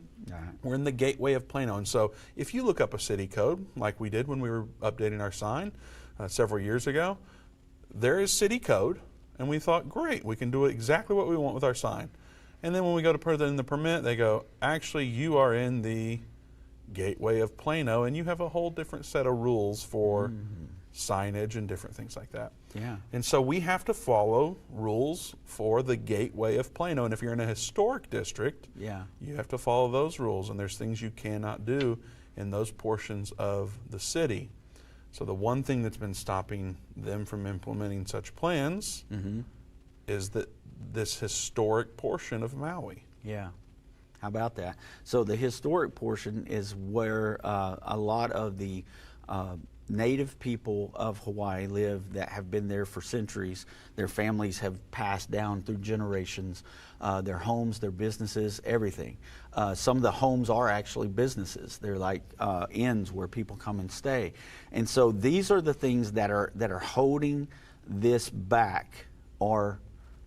We're in the Gateway of Plano. And so if you look up a city code, like we did when we were updating our sign several years ago, there is city code, and we thought, great, we can do exactly what we want with our sign. And then when we go to put it in the permit, they go, actually, you are in the Gateway of Plano, and you have a whole different set of rules for signage and different things like that. Yeah. And so we have to follow rules for the gateway of Plano. And if you're in a historic district, yeah, you have to follow those rules. And there's things you cannot do in those portions of the city. So the one thing that's been stopping them from implementing such plans is that this historic portion of Maui. Yeah. How about that? So the historic portion is where a lot of the native people of Hawaii live that have been there for centuries. Their families have passed down through generations, their homes, their businesses, everything. Some of the homes are actually businesses. They're like inns where people come and stay. And so these are the things that are holding this back, or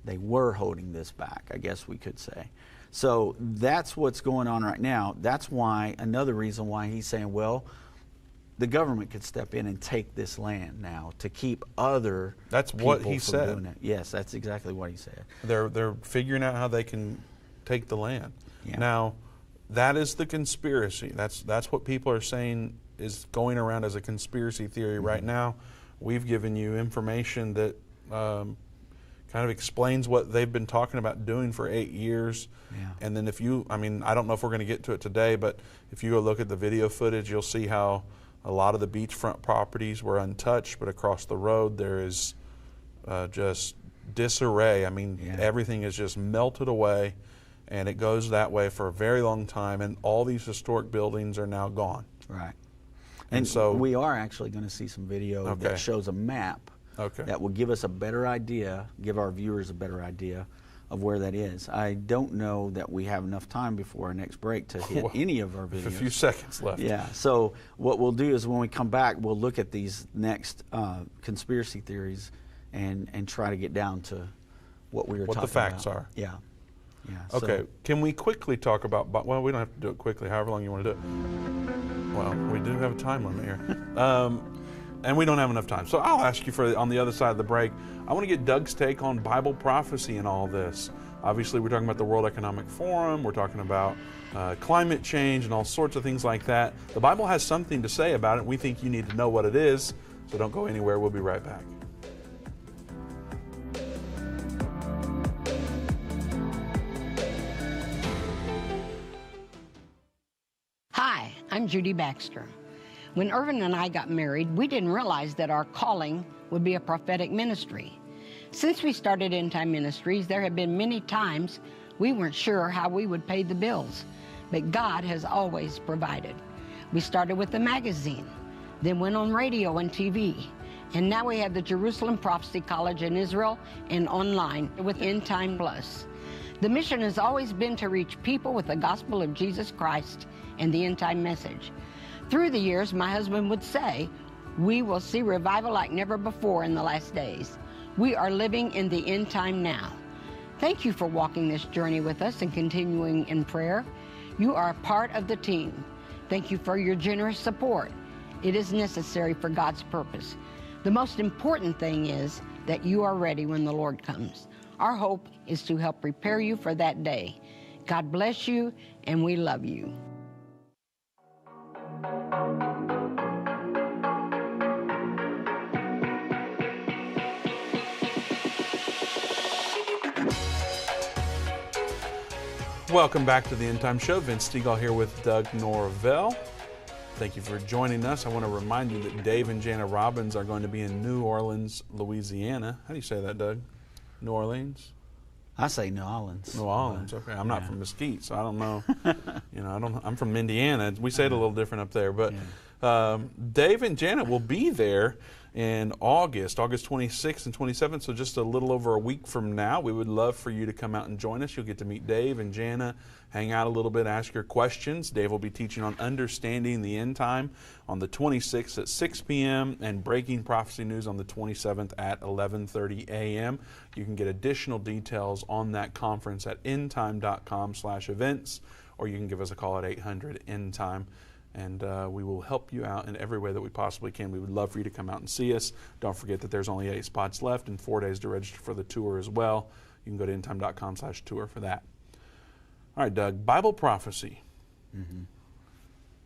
they were holding this back, I guess we could say. So that's what's going on right now. That's why, another reason why he's saying, well, the government could step in and take this land now to keep other That's people what he from said. doing it. Yes, that's exactly what he said. They're figuring out how they can take the land. Yeah. Now, that is the conspiracy. That's what people are saying is going around as a conspiracy theory right now. We've given you information that kind of explains what they've been talking about doing for 8 years. Yeah. And then if you, I mean, I don't know if we're going to get to it today, but if you go look at the video footage, you'll see how a lot of the beachfront properties were untouched, but across the road there is just disarray. I mean, everything is just melted away, and it goes that way for a very long time, and all these historic buildings are now gone. Right. And so we are actually going to see some video that shows a map that will give us a better idea, give our viewers a better idea of where that is. I don't know that we have enough time before our next break to hit any of our videos. A few seconds left. Yeah, so what we'll do is when we come back, we'll look at these next conspiracy theories and try to get down to what we were talking about. What the facts are. Yeah. Yeah. Okay, can we quickly talk about, well, we don't have to do it quickly, however long you want to do it. Well, we do have a time limit here. And we don't have enough time. So I'll ask you on the other side of the break, I want to get Doug's take on Bible prophecy and all this. Obviously, we're talking about the World Economic Forum, we're talking about climate change and all sorts of things like that. The Bible has something to say about it. We think you need to know what it is, so don't go anywhere. We'll be right back. Hi, I'm Judy Baxter. When Irvin and I got married, we didn't realize that our calling would be a prophetic ministry. Since we started Endtime Ministries, there have been many times we weren't sure how we would pay the bills, but God has always provided. We started with a magazine, then went on radio and TV, and now we have the Jerusalem Prophecy College in Israel and online with Endtime Plus. The mission has always been to reach people with the gospel of Jesus Christ and the end-time message. Through the years, my husband would say, we will see revival like never before in the last days. We are living in the end time now. Thank you for walking this journey with us and continuing in prayer. You are a part of the team. Thank you for your generous support. It is necessary for God's purpose. The most important thing is that you are ready when the Lord comes. Our hope is to help prepare you for that day. God bless you, and we love you. Welcome back to the End Time Show. Vince Stegall here with Doug Norvell. Thank you for joining us. I want to remind you that Dave and Jana Robbins are going to be in New Orleans, Louisiana. How do you say that, Doug? New Orleans? I say New Orleans. New Orleans. Okay, I'm not from Mesquite, so I don't know. I'm from Indiana. We say it a little different up there, but Dave and Janet will be there in August 26th and 27th, so just a little over a week from now. We would love for you to come out and join us. You'll get to meet Dave and Jana, hang out a little bit, ask your questions. Dave will be teaching on understanding the end time on the 26th at 6 p.m. and breaking prophecy news on the 27th at 11:30 a.m. You can get additional details on that conference at endtime.com/events, or you can give us a call at 800-ENDTIME. And we will help you out in every way that we possibly can. We would love for you to come out and see us. Don't forget that there's only 8 spots left and 4 days to register for the tour as well. You can go to endtime.com/tour for that. All right, Doug, Bible prophecy.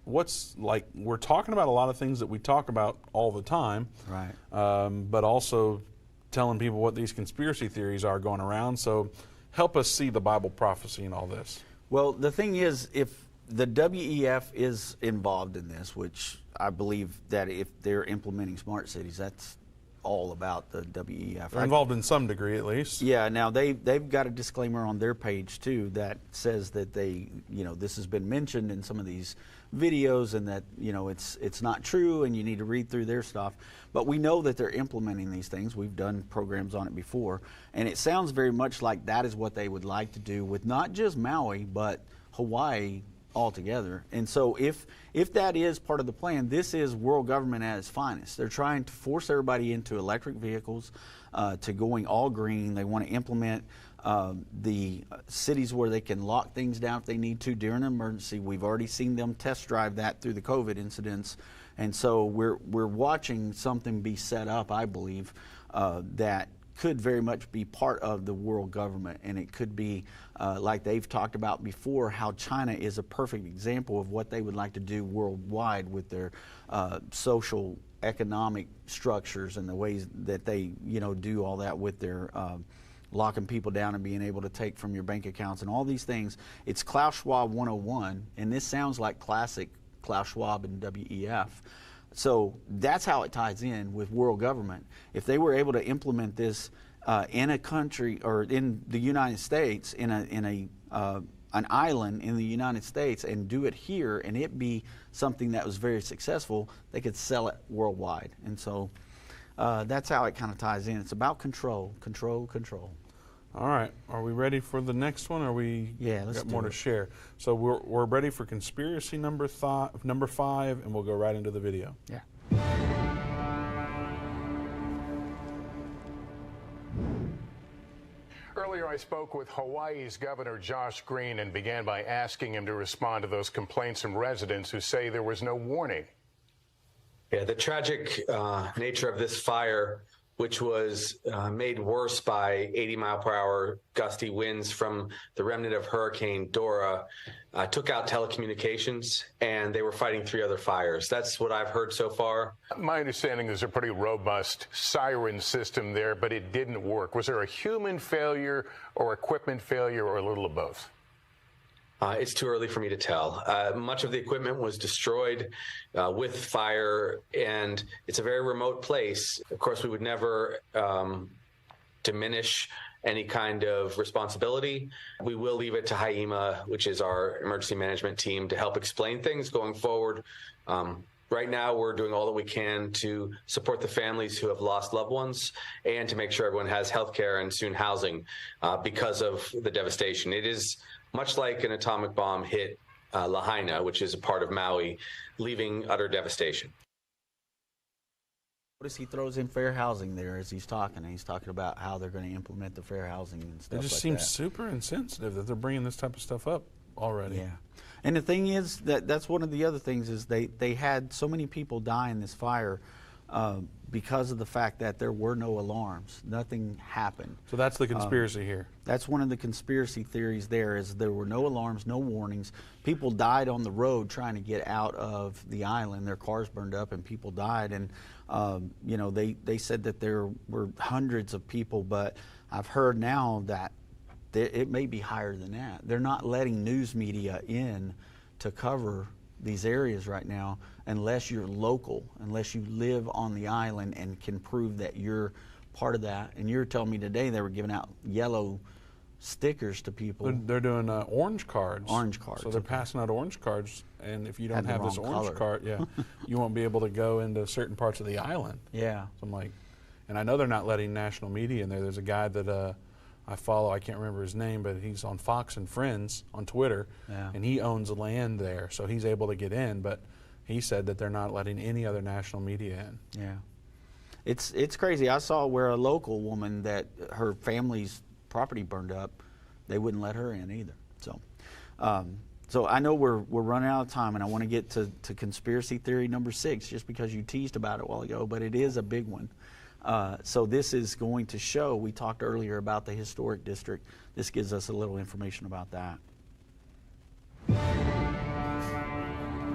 what's like, we're talking about a lot of things that we talk about all the time, right? But also telling people what these conspiracy theories are going around. So help us see the Bible prophecy in all this. Well, the thing is, if the WEF is involved in this, which I believe that if they're implementing smart cities, that's all about the WEF. They're involved in some degree, at least. Yeah. Now they've got a disclaimer on their page too that says that they, this has been mentioned in some of these videos, and that it's not true, and you need to read through their stuff. But we know that they're implementing these things. We've done programs on it before, and it sounds very much like that is what they would like to do with not just Maui but Hawaii altogether. And so if that is part of the plan, this is world government at its finest. They're trying to force everybody into electric vehicles, to going all green. They want to implement the cities where they can lock things down if they need to during an emergency. We've already seen them test drive that through the COVID incidents. And so we're watching something be set up, I believe, that could very much be part of the world government. And it could be, like they've talked about before, how China is a perfect example of what they would like to do worldwide with their social economic structures and the ways that they do all that with their locking people down and being able to take from your bank accounts and all these things. It's Klaus Schwab 101, and this sounds like classic Klaus Schwab and WEF. So that's how it ties in with world government. If they were able to implement this in a country, or in the United States, in an island in the United States, and do it here, and it be something that was very successful, they could sell it worldwide. And so that's how it kind of ties in. It's about control, control, control. All right. Are we ready for the next one? Or we got more to share? So we're ready for conspiracy number 5, and we'll go right into the video. Yeah. Earlier, I spoke with Hawaii's Governor Josh Green and began by asking him to respond to those complaints from residents who say there was no warning. Yeah, the tragic nature of this fire, which was made worse by 80-mile-per-hour gusty winds from the remnant of Hurricane Dora, took out telecommunications, and they were fighting 3 other fires. That's what I've heard so far. My understanding is a pretty robust siren system there, but it didn't work. Was there a human failure or equipment failure, or a little of both? It's too early for me to tell. Much of the equipment was destroyed with fire, and it's a very remote place. Of course, we would never diminish any kind of responsibility. We will leave it to HIEMA, which is our emergency management team, to help explain things going forward. Right now, we're doing all that we can to support the families who have lost loved ones, and to make sure everyone has health care and soon housing because of the devastation. It is much like an atomic bomb hit Lahaina, which is a part of Maui, leaving utter devastation. Notice he throws in fair housing there as he's talking, and he's talking about how they're going to implement the fair housing and stuff like that. It just seems super insensitive that they're bringing this type of stuff up already. Yeah. And the thing is, that's one of the other things, is they had so many people die in this fire because of the fact that there were no alarms. Nothing happened. So that's the conspiracy here. That's one of the conspiracy theories there, is there were no alarms, no warnings. People died on the road trying to get out of the island. Their cars burned up and people died. And, they said that there were hundreds of people, but I've heard now that it may be higher than that. They're not letting news media in to cover these areas right now unless you're local, unless you live on the island and can prove that you're part of that. And you're telling me today they were giving out yellow stickers to people. They're doing orange cards. Orange cards. So they're passing out orange cards, and if you don't Have the have this wrong orange color. card, you won't be able to go into certain parts of the island. Yeah. So I'm like, and I know they're not letting national media in there. There's a guy that I follow, I can't remember his name, but he's on Fox and Friends on Twitter, and he owns land there, so he's able to get in, but he said that they're not letting any other national media in. Yeah. It's crazy. I saw where a local woman that her family's property burned up, they wouldn't let her in either. So so I know we're running out of time, and I want to get to conspiracy theory number 6, just because you teased about it a while ago, but it is a big one. So this is going to show, we talked earlier about the historic district. This gives us a little information about that.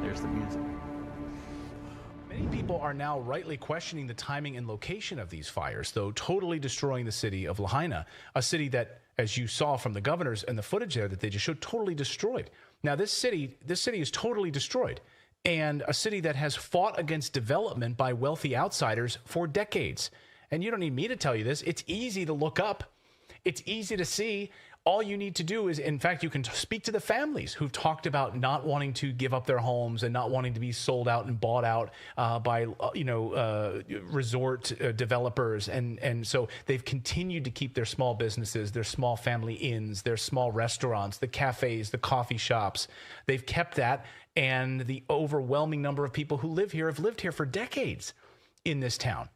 There's There's the music. Many people are now rightly questioning the timing and location of these fires, though totally destroying the city of Lahaina, a city that, as you saw from the governors and the footage there that they just showed, totally destroyed. Now, this city is totally destroyed, and a city that has fought against development by wealthy outsiders for decades. And you don't need me to tell you this. It's easy to look up. It's easy to see. All you need to do is, in fact, you can speak to the families who've talked about not wanting to give up their homes and not wanting to be sold out and bought out by, resort developers. And so they've continued to keep their small businesses, their small family inns, their small restaurants, the cafes, the coffee shops. They've kept that. And the overwhelming number of people who live here have lived here for decades in this town.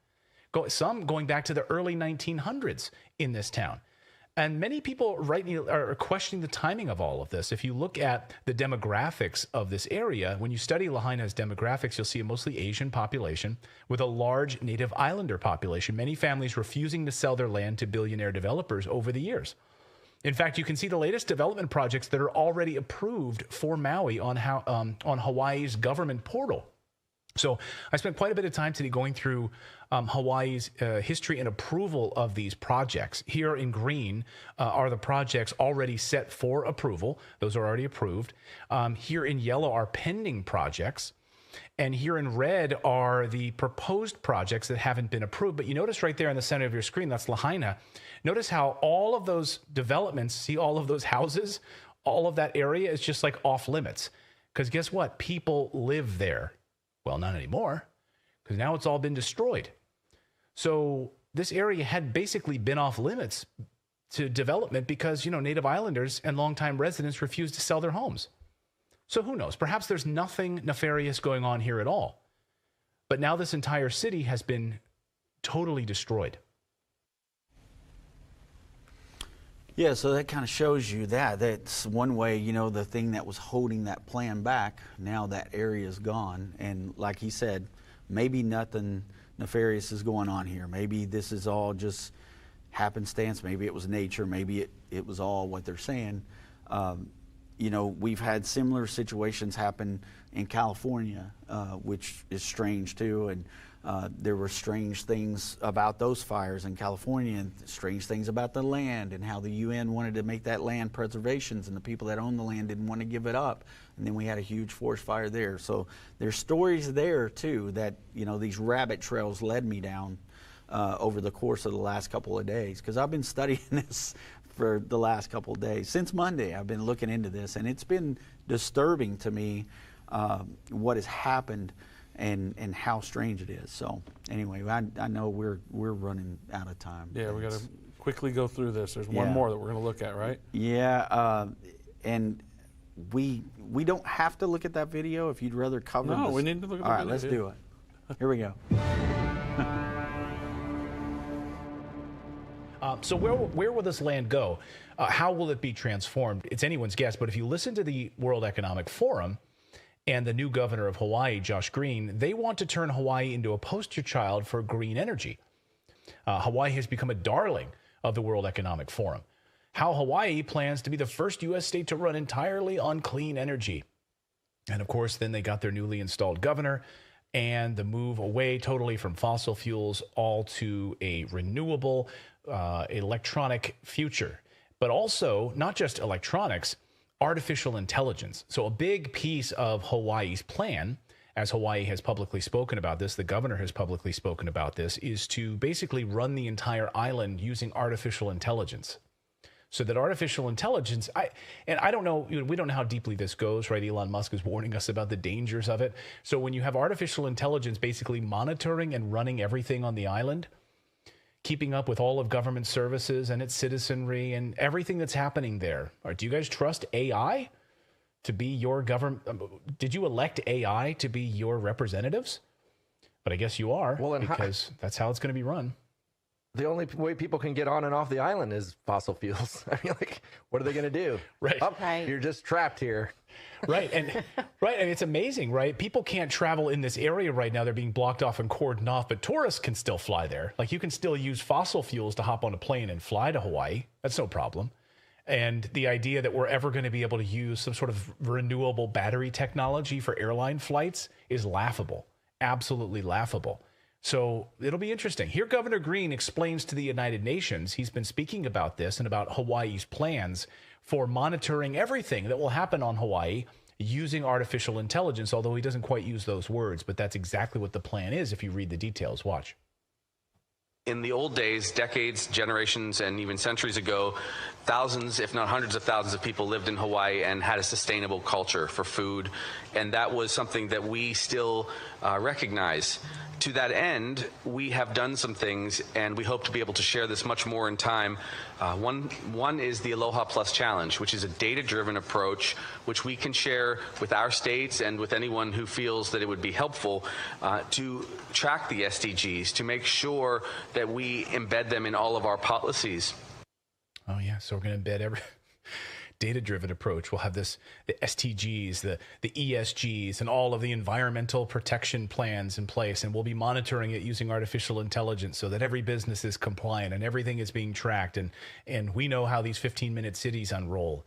Some going back to the early 1900s in this town. And many people are questioning the timing of all of this. If you look at the demographics of this area, when you study Lahaina's demographics, you'll see a mostly Asian population with a large native islander population, many families refusing to sell their land to billionaire developers over the years. In fact, you can see the latest development projects that are already approved for Maui on Hawaii's government portal. So I spent quite a bit of time today going through Hawaii's history and approval of these projects. Here in green are the projects already set for approval. Those are already approved. Here in yellow are pending projects. And here in red are the proposed projects that haven't been approved. But you notice right there in the center of your screen, that's Lahaina. Notice how all of those developments, see all of those houses, all of that area is just like off limits. Because guess what? People live there. Well, not anymore, because now it's all been destroyed. So this area had basically been off limits to development because, native islanders and longtime residents refused to sell their homes. So who knows? Perhaps there's nothing nefarious going on here at all. But now this entire city has been totally destroyed. Yeah, so that kind of shows you that's one way, the thing that was holding that plan back, now that area is gone. And like he said, maybe nothing nefarious is going on here. Maybe this is all just happenstance. Maybe it was nature. Maybe it was all what they're saying. We've had similar situations happen in California, which is strange too. And there were strange things about those fires in California, and strange things about the land, and how the UN wanted to make that land preservations, and the people that own the land didn't want to give it up. And then we had a huge forest fire there. So there's stories there too that these rabbit trails led me down over the course of the last couple of days, because I've been studying this for the last couple of days. Since Monday, I've been looking into this, and it's been disturbing to me what has happened and how strange it is. So anyway, I know we're running out of time. Yeah, we got to quickly go through this. There's one more that we're going to look at, right? Yeah, and we don't have to look at that video if you'd rather cover. No, this. we need to look at All the right, video. let's do it. Here we go. So where will this land go? How will it be transformed? It's anyone's guess, but if you listen to the World Economic Forum and the new governor of Hawaii, Josh Green, they want to turn Hawaii into a poster child for green energy. Hawaii has become a darling of the World Economic Forum. How Hawaii plans to be the first U.S. state to run entirely on clean energy. And of course, then they got their newly installed governor and the move away totally from fossil fuels, all to a renewable electronic future. But also, not just electronics, artificial intelligence. So a big piece of Hawaii's plan, as Hawaii has publicly spoken about this, the governor has publicly spoken about this, is to basically run the entire island using artificial intelligence. So that artificial intelligence, I don't know, we don't know how deeply this goes, right? Elon Musk is warning us about the dangers of it. So when you have artificial intelligence basically monitoring and running everything on the island, keeping up with all of government services and its citizenry and everything that's happening there. Do you guys trust AI to be your government? Did you elect AI to be your representatives? But I guess you are, because that's how it's going to be run. The only way people can get on and off the island is fossil fuels. I mean, what are they going to do? Right. You're just trapped here. Right. And it's amazing, right? People can't travel in this area right now. They're being blocked off and cordoned off, but tourists can still fly there. You can still use fossil fuels to hop on a plane and fly to Hawaii. That's no problem. And the idea that we're ever going to be able to use some sort of renewable battery technology for airline flights is laughable, absolutely laughable. So it'll be interesting. Here, Governor Green explains to the United Nations, he's been speaking about this and about Hawaii's plans for monitoring everything that will happen on Hawaii using artificial intelligence, although he doesn't quite use those words, but that's exactly what the plan is if you read the details. Watch. In the old days, decades, generations, and even centuries ago, thousands, if not hundreds of thousands of people lived in Hawaii and had a sustainable culture for food. And that was something that we still recognize. To that end, we have done some things, and we hope to be able to share this much more in time. One is the Aloha Plus Challenge, which is a data-driven approach, which we can share with our states and with anyone who feels that it would be helpful to track the SDGs, to make sure that we embed them in all of our policies. Oh, yeah, so we're going to embed every data-driven approach. We'll have the STGs, the ESGs, and all of the environmental protection plans in place, and we'll be monitoring it using artificial intelligence so that every business is compliant and everything is being tracked, and we know how these 15-minute cities unroll.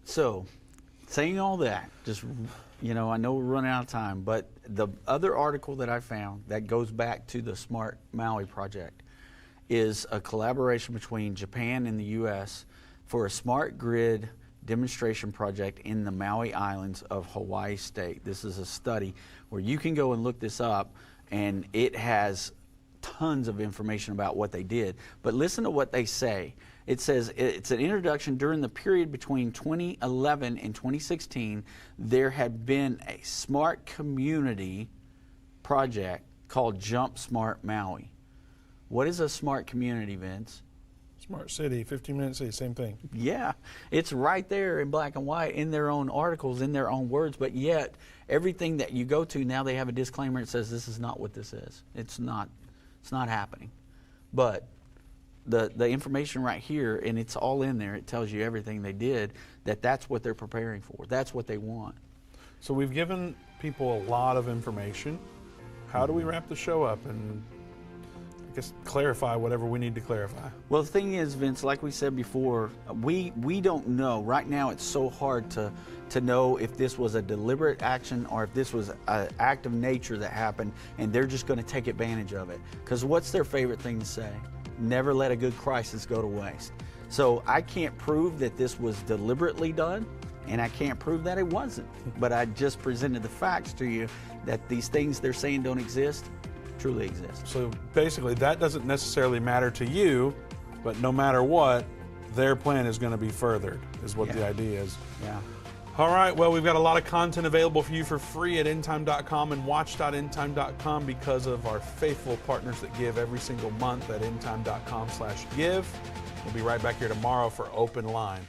So, saying all that, just, I know we're running out of time, but the other article that I found that goes back to the Smart Maui project is a collaboration between Japan and the U.S. for a smart grid demonstration project in the Maui Islands of Hawaii State. This is a study where you can go and look this up, and it has tons of information about what they did. But listen to what they say. It says it's an introduction. During the period between 2011 and 2016, there had been a smart community project called Jump Smart Maui. What is a smart community, Vince? Smart city, 15-minute city, same thing. Yeah, it's right there in black and white in their own articles, in their own words, but yet everything that you go to now, they have a disclaimer that says this is not what this is. It's not happening. But the information right here, and it's all in there, it tells you everything they did, that's what they're preparing for. That's what they want. So we've given people a lot of information. How do we wrap the show up and clarify whatever we need to clarify? Well, the thing is, Vince, like we said before, we don't know. Right now it's so hard to know if this was a deliberate action or if this was an act of nature that happened and they're just going to take advantage of it. Because what's their favorite thing to say? Never let a good crisis go to waste. So I can't prove that this was deliberately done, and I can't prove that it wasn't. But I just presented the facts to you that these things they're saying don't exist truly exist. So basically that doesn't necessarily matter to you, but no matter what, their plan is going to be furthered, is what the idea is. Yeah. All right, well, we've got a lot of content available for you for free at endtime.com and watch.endtime.com because of our faithful partners that give every single month at endtime.com/give. We'll be right back here tomorrow for Open Line.